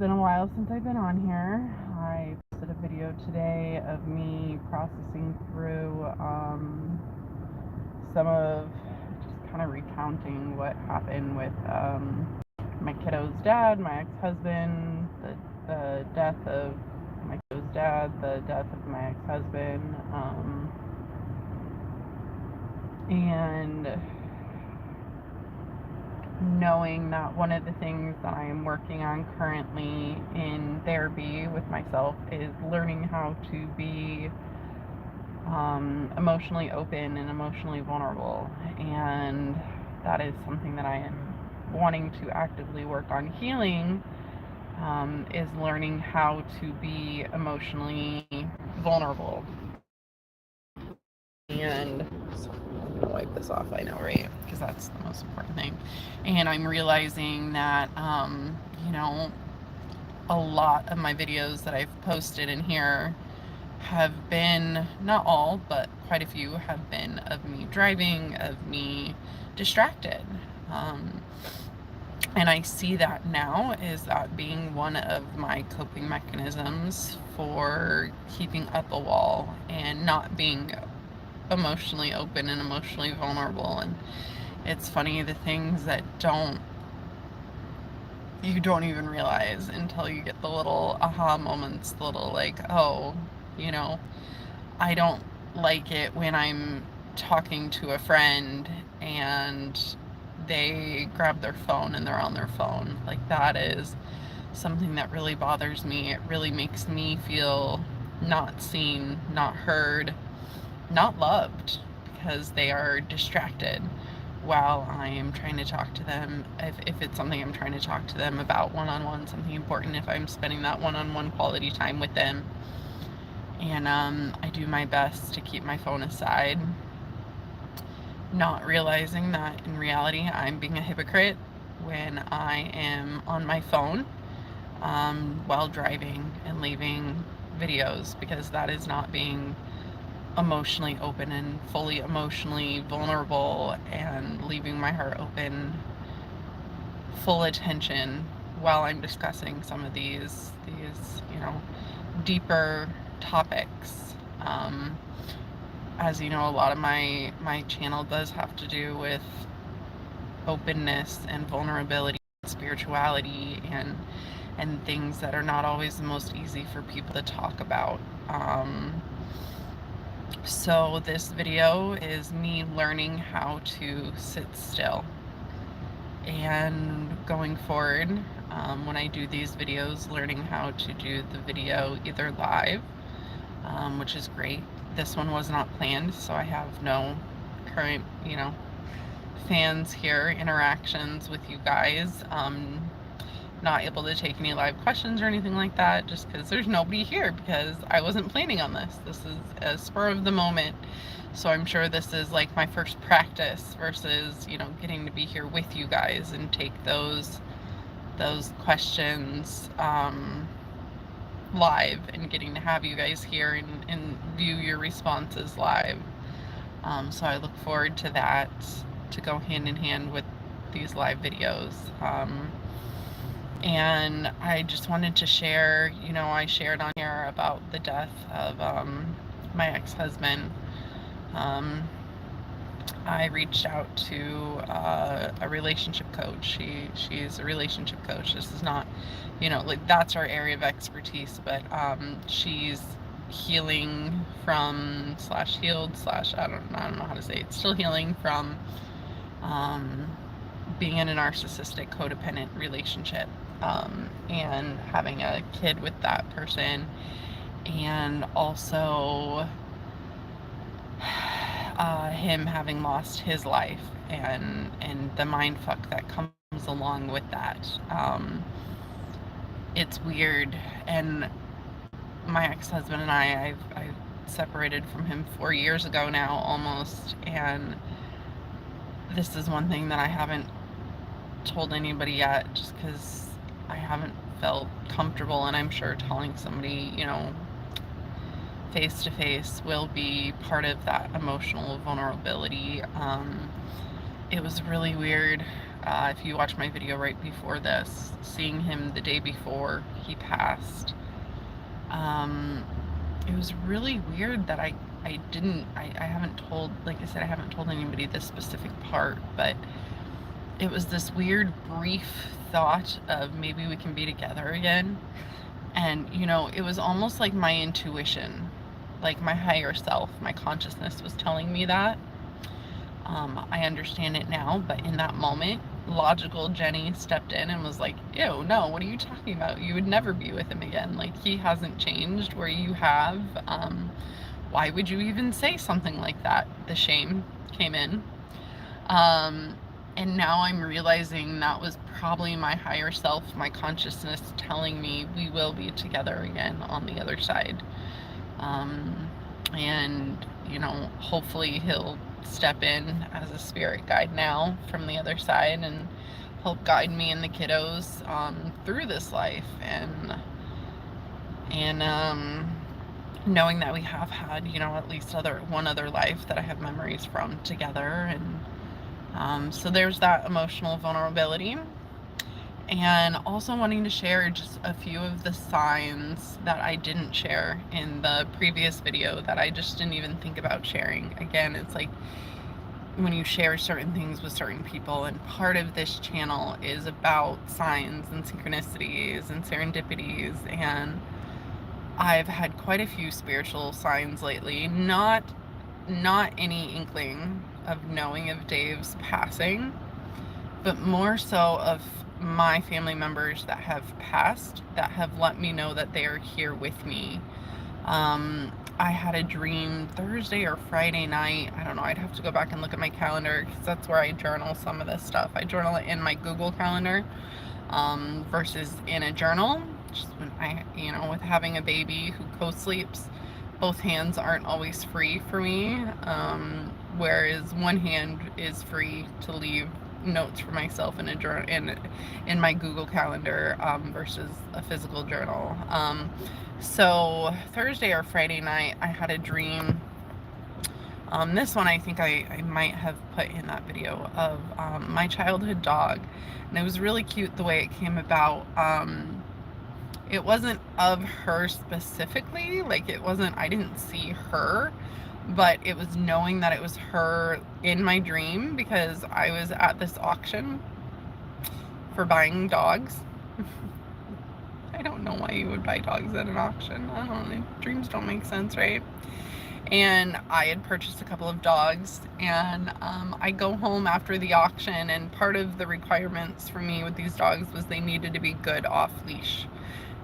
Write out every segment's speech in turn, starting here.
been a while since I've been on here. I posted a video today of me processing through some of just kind of recounting what happened with my kiddo's dad, my ex-husband, the death of my kiddo's dad, the death of my ex-husband, and knowing that one of the things that I am working on currently in therapy with myself is learning how to be emotionally open and emotionally vulnerable. And that is something that I am wanting to actively work on healing, is learning how to be emotionally vulnerable. And so I'm gonna wipe this off, I know, right? Because that's the most important thing. And I'm realizing that, a lot of my videos that I've posted in here have been, not all, but quite a few have been of me driving, of me distracted. And I see that now as that being one of my coping mechanisms for keeping up a wall and not being emotionally open and emotionally vulnerable. And it's funny, the things that you don't even realize until you get the little aha moments, the little like, oh, I don't like it when I'm talking to a friend and they grab their phone and they're on their phone. Like, that is something that really bothers me. It really makes me feel not seen, not heard, not loved, because they are distracted while I am trying to talk to them. If it's something I'm trying to talk to them about one-on-one, something important, if I'm spending that one-on-one quality time with them. And I do my best to keep my phone aside, not realizing that in reality I'm being a hypocrite when I am on my phone while driving and leaving videos, because that is not being emotionally open and fully emotionally vulnerable and leaving my heart open, full attention while I'm discussing some of these deeper topics. As you know, a lot of my channel does have to do with openness and vulnerability, spirituality, and things that are not always the most easy for people to talk about. So this video is me learning how to sit still. And going forward, when I do these videos, learning how to do the video either live, which is great. This one was not planned, so I have no current, fans here, interactions with you guys. Not able to take any live questions or anything like that, just because there's nobody here, because I wasn't planning on this. This is a spur of the moment. So I'm sure this is like my first practice versus, getting to be here with you guys and take those questions live, and getting to have you guys here and view your responses live. So I look forward to that, to go hand in hand with these live videos. And I just wanted to share, I shared on here about the death of my ex-husband. I reached out to a relationship coach. She's a relationship coach. This is not, that's our area of expertise, but she's healing from /healed/ I don't know how to say it. Still healing from being in a narcissistic codependent relationship, and having a kid with that person, and also him having lost his life, and the mind fuck that comes along with that. It's weird. And my ex-husband and I separated from him 4 years ago now, almost, and this is one thing that I haven't told anybody yet, just because I haven't felt comfortable, and I'm sure telling somebody, face to face will be part of that emotional vulnerability. It was really weird. If you watch my video right before this, seeing him the day before he passed, it was really weird that I haven't told, like I said, I haven't told anybody this specific part, but it was this weird brief thought of maybe we can be together again. And, it was almost like my intuition, like my higher self, my consciousness was telling me that. I understand it now, but in that moment, logical Jenny stepped in and was like, ew, no, what are you talking about? You would never be with him again. Like, he hasn't changed where you have. Why would you even say something like that? The shame came in. And now I'm realizing that was probably my higher self, my consciousness telling me we will be together again on the other side. And, hopefully he'll step in as a spirit guide now from the other side and help guide me and the kiddos through this life. And knowing that we have had, at least one other life that I have memories from together. And so there's that emotional vulnerability. And also wanting to share just a few of the signs that I didn't share in the previous video that I just didn't even think about sharing. Again, it's like when you share certain things with certain people, and part of this channel is about signs and synchronicities and serendipities, and I've had quite a few spiritual signs lately. Not any inkling of knowing of Dave's passing, but more so of my family members that have passed that have let me know that they are here with me. I had a dream Thursday or Friday night. I don't know. I'd have to go back and look at my calendar because that's where I journal some of this stuff. I journal it in my Google Calendar versus in a journal. Just when with having a baby who co-sleeps, both hands aren't always free for me, whereas one hand is free to leave notes for myself in a journal in my Google Calendar versus a physical journal. So Thursday or Friday night, I had a dream. This one I think I might have put in that video of my childhood dog, and it was really cute the way it came about. It wasn't of her specifically, like I didn't see her, but it was knowing that it was her in my dream because I was at this auction for buying dogs. I don't know why you would buy dogs at an auction. I don't know. Dreams don't make sense, right? And I had purchased a couple of dogs, and I go home after the auction, and part of the requirements for me with these dogs was they needed to be good off leash.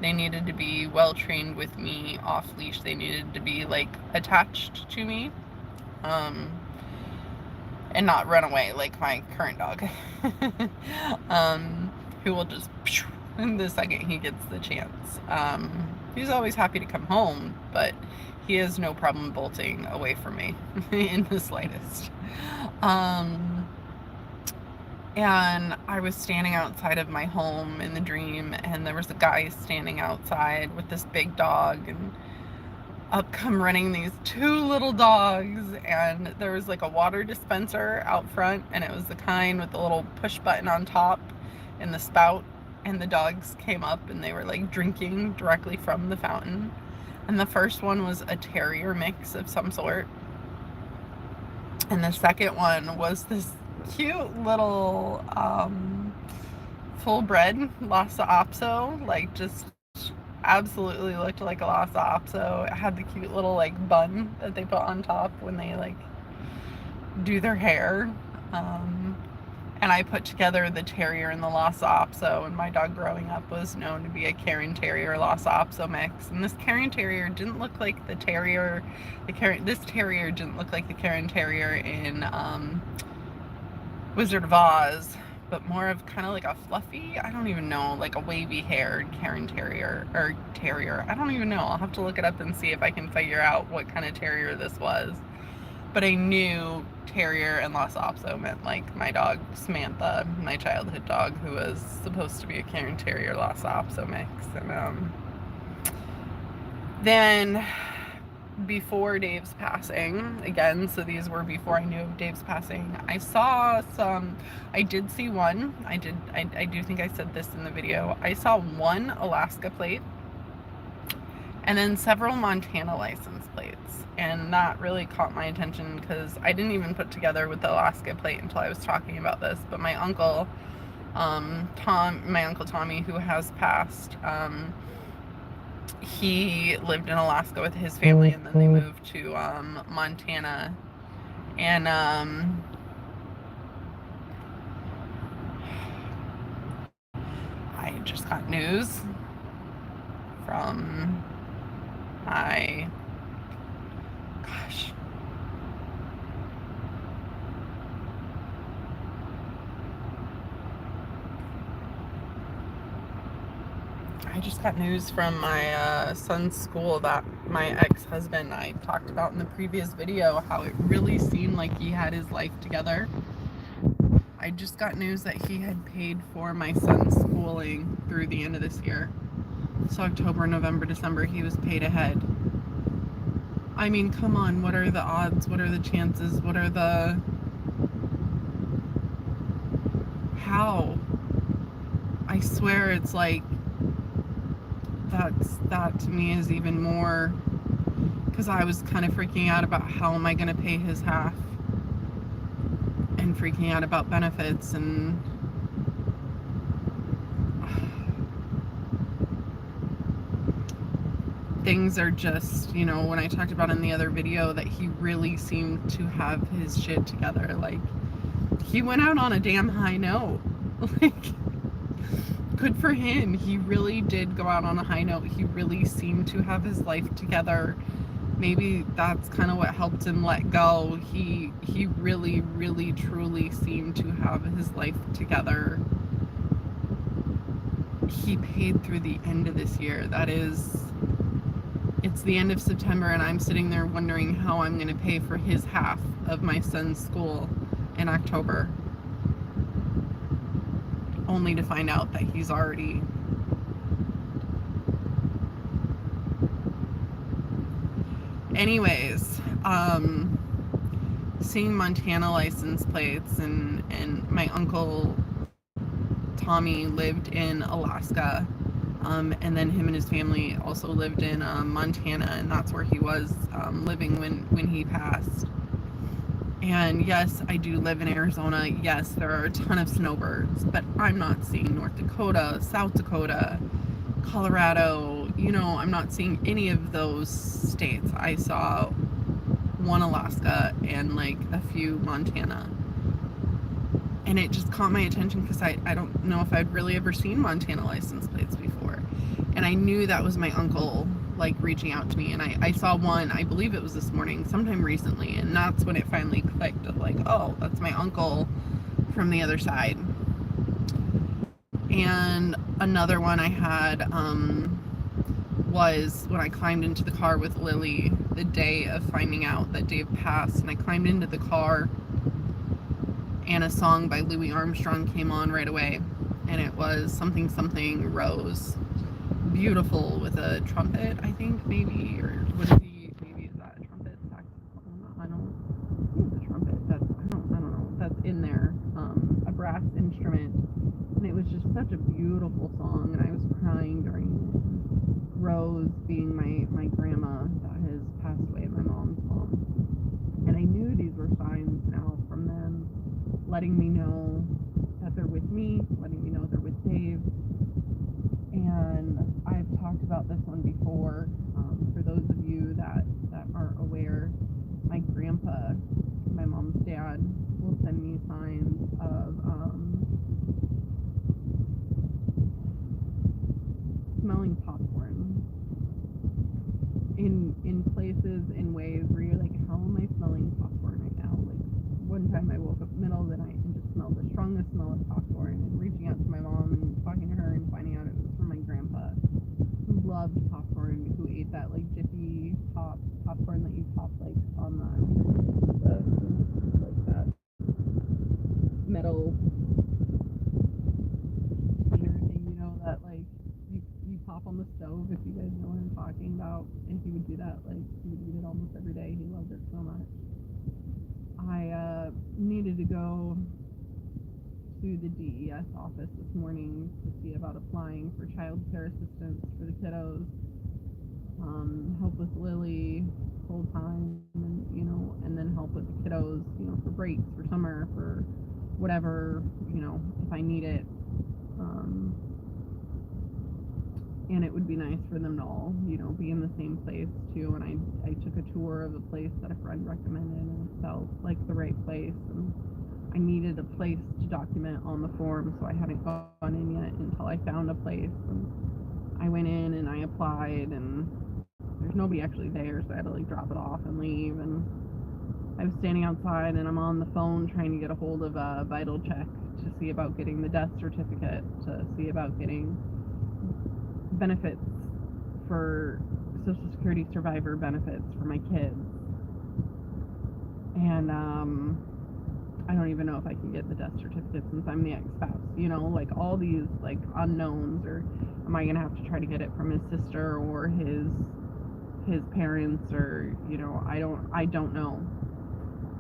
They needed to be well trained with me off leash. They needed to be like attached to me, and not run away like my current dog, who will just the second he gets the chance. He's always happy to come home, but he has no problem bolting away from me in the slightest. And I was standing outside of my home in the dream, and there was a guy standing outside with this big dog, and up come running these two little dogs, and there was like a water dispenser out front, and it was the kind with the little push button on top and the spout, and the dogs came up and they were like drinking directly from the fountain. And the first one was a terrier mix of some sort, and the second one was this cute little full bred Lhasa Apso, like just absolutely looked like a Lhasa Apso. It had the cute little like bun that they put on top when they like do their hair. And I put together the terrier and the Lhasa Apso, and my dog growing up was known to be a Cairn Terrier Lhasa Apso mix. And this Cairn Terrier didn't look like the terrier, this terrier didn't look like the Cairn Terrier in Wizard of Oz, but more of kind of like a fluffy, I don't even know, like a wavy haired Cairn Terrier, or terrier. I don't even know. I'll have to look it up and see if I can figure out what kind of terrier this was. But I knew terrier and Lhasa Apso meant like my dog Samantha, my childhood dog, who was supposed to be a Cairn Terrier Lhasa Apso mix. And then before Dave's passing, again, so these were before I knew of Dave's passing. I saw some, I did see one, I do think I said this in the video. I saw one Alaska plate and then several Montana license plates. And that really caught my attention because I didn't even put together with the Alaska plate until I was talking about this. But my uncle, my Uncle Tommy, who has passed, he lived in Alaska with his family, and then they moved to Montana. And I just got news from my, gosh, I just got news from my son's school that my ex-husband, I talked about in the previous video how it really seemed like he had his life together. I just got news that he had paid for my son's schooling through the end of this year. So October, November, December, he was paid ahead. I mean, come on, what are the odds? What are the chances? What are the... How? I swear it's like, that to me is even more, because I was kind of freaking out about how am I going to pay his half, and freaking out about benefits, and things are just, you know, when I talked about in the other video that he really seemed to have his shit together, like, he went out on a damn high note. Like, good for him. He really did go out on a high note. He really seemed to have his life together. Maybe that's kind of what helped him let go. He really, really, truly seemed to have his life together. He paid through the end of this year. That is, it's the end of September, and I'm sitting there wondering how I'm going to pay for his half of my son's school in October. Only to find out that he's already... Anyways, seeing Montana license plates, and my uncle Tommy lived in Alaska, and then him and his family also lived in Montana, and that's where he was living when he passed. And yes, I do live in Arizona. Yes, there are a ton of snowbirds, but I'm not seeing North Dakota, South Dakota, Colorado. You know, I'm not seeing any of those states. I saw one Alaska and like a few Montana. And it just caught my attention because I don't know if I'd really ever seen Montana license plates before. And I knew that was my uncle, like, reaching out to me, and I saw one, I believe it was this morning, sometime recently, and that's when it finally clicked of like, oh, that's my uncle from the other side. And another one I had was when I climbed into the car with Lily the day of finding out that Dave passed, and I climbed into the car and a song by Louis Armstrong came on right away, and it was Something Something Rose. Beautiful, with a trumpet, I think, maybe, or what is he, maybe is that a trumpet? I don't think it's a trumpet. I don't know. That's in there. A brass instrument, and it was just such a beautiful song, and I was crying during it. Rose being my grandma that has passed away, my mom's mom, and I knew these were signs now from them, letting me know that they're with me, letting me know they're with Dave. And I've talked about this one before. For those of you that aren't aware, my grandpa, my mom's dad, will send me signs of smelling popcorn in places, in ways where you're like, how am I smelling popcorn right now? Like, one time I woke up middle of the night and just smelled the strongest smell of popcorn, and reaching out to my mom and talking to her and finding out it was from my grandpa, who loved popcorn, who ate that like Jiffy popcorn that you pop like on the like that metal thing, you know, that like you pop off on the stove, if you guys know what I'm talking about. And he would do that, like, he would eat it almost every day. He loved it so much. I needed to go to the DES office this morning to see about applying for child care assistance for the kiddos. Help with Lily full time, and and then help with the kiddos, for breaks, for summer, for whatever, if I need it. And it would be nice for them to all, be in the same place too. And I took a tour of a place that a friend recommended, and it felt like the right place. And I needed a place to document on the form, so I hadn't gone in yet until I found a place. And I went in and I applied, and there's nobody actually there, so I had to like drop it off and leave. And I was standing outside, and I'm on the phone trying to get a hold of a Vital Check to see about getting the death certificate, to see about getting benefits for Social Security survivor benefits for my kids. And I don't even know if I can get the death certificate since I'm the ex-spouse, like all these like unknowns. Or am I gonna have to try to get it from his sister or his parents, or I don't know.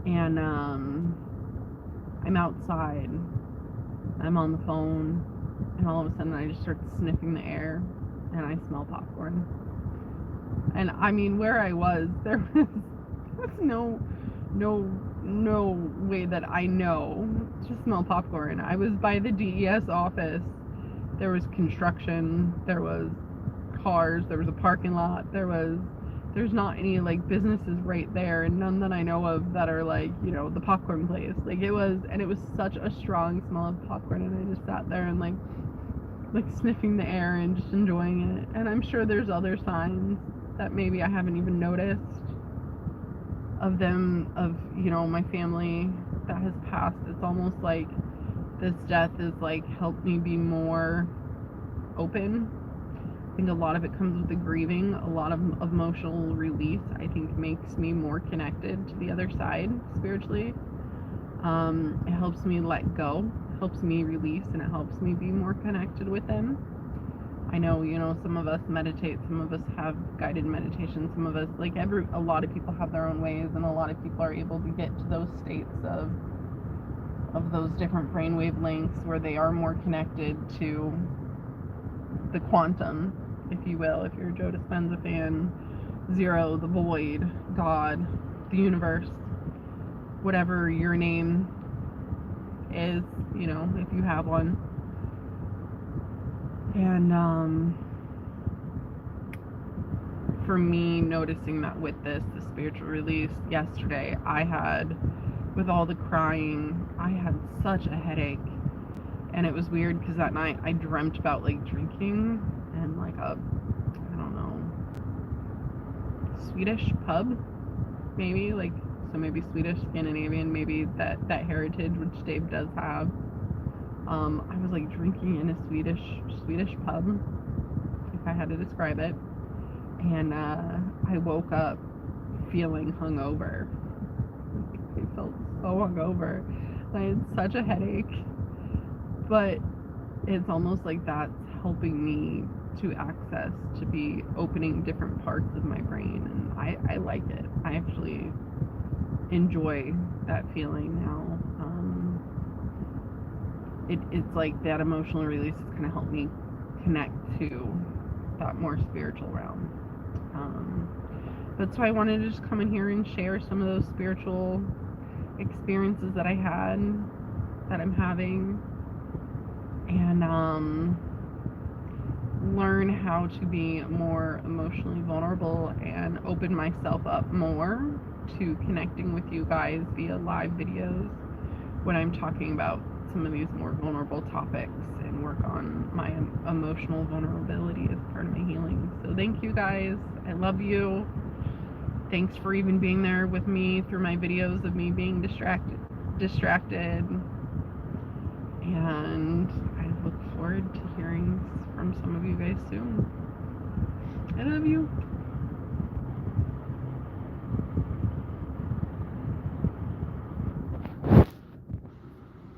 And I'm outside, I'm on the phone, and all of a sudden I just start sniffing the air, and I smell popcorn. And I mean, where I was, there was no way that I know to smell popcorn. I was by the DES office. There was construction, there was cars, there was a parking lot, there's not any like businesses right there, and none that I know of that are like, the popcorn place. Like it was such a strong smell of popcorn, and I just sat there and like sniffing the air and just enjoying it. And I'm sure there's other signs that maybe I haven't even noticed of them, of my family that has passed. It's almost like this death is like helped me be more open. I think a lot of it comes with the grieving. A lot of emotional release, I think, makes me more connected to the other side spiritually. It helps me let go, helps me release, and it helps me be more connected with them. I know, some of us meditate, some of us have guided meditation, some of us, like a lot of people have their own ways, and a lot of people are able to get to those states of those different brainwave lengths where they are more connected to the quantum, if you will. If you're a Joe Dispenza fan, Zero, the void, God, the universe, whatever your name is, if you have one. And for me, noticing that with the spiritual release yesterday, with all the crying, I had such a headache. And it was weird because that night I dreamt about like drinking and like I don't know, Swedish pub, maybe, like, so maybe Swedish, Scandinavian, maybe that heritage, which Dave does have. I was like drinking in a Swedish pub, if I had to describe it. And I woke up feeling hungover. I felt so hungover. I had such a headache. But it's almost like that's helping me to access, to be opening different parts of my brain. And I like it. I actually enjoy that feeling now. It's like that emotional release is going to help me connect to that more spiritual realm. That's why I wanted to just come in here and share some of those spiritual experiences that I had, that I'm having, and learn how to be more emotionally vulnerable and open myself up more to connecting with you guys via live videos when I'm talking about some of these more vulnerable topics, and work on my emotional vulnerability as part of my healing. So thank you guys. I love you. Thanks for even being there with me through my videos of me being distracted. And I look forward to hearing from some of you guys soon. I love you.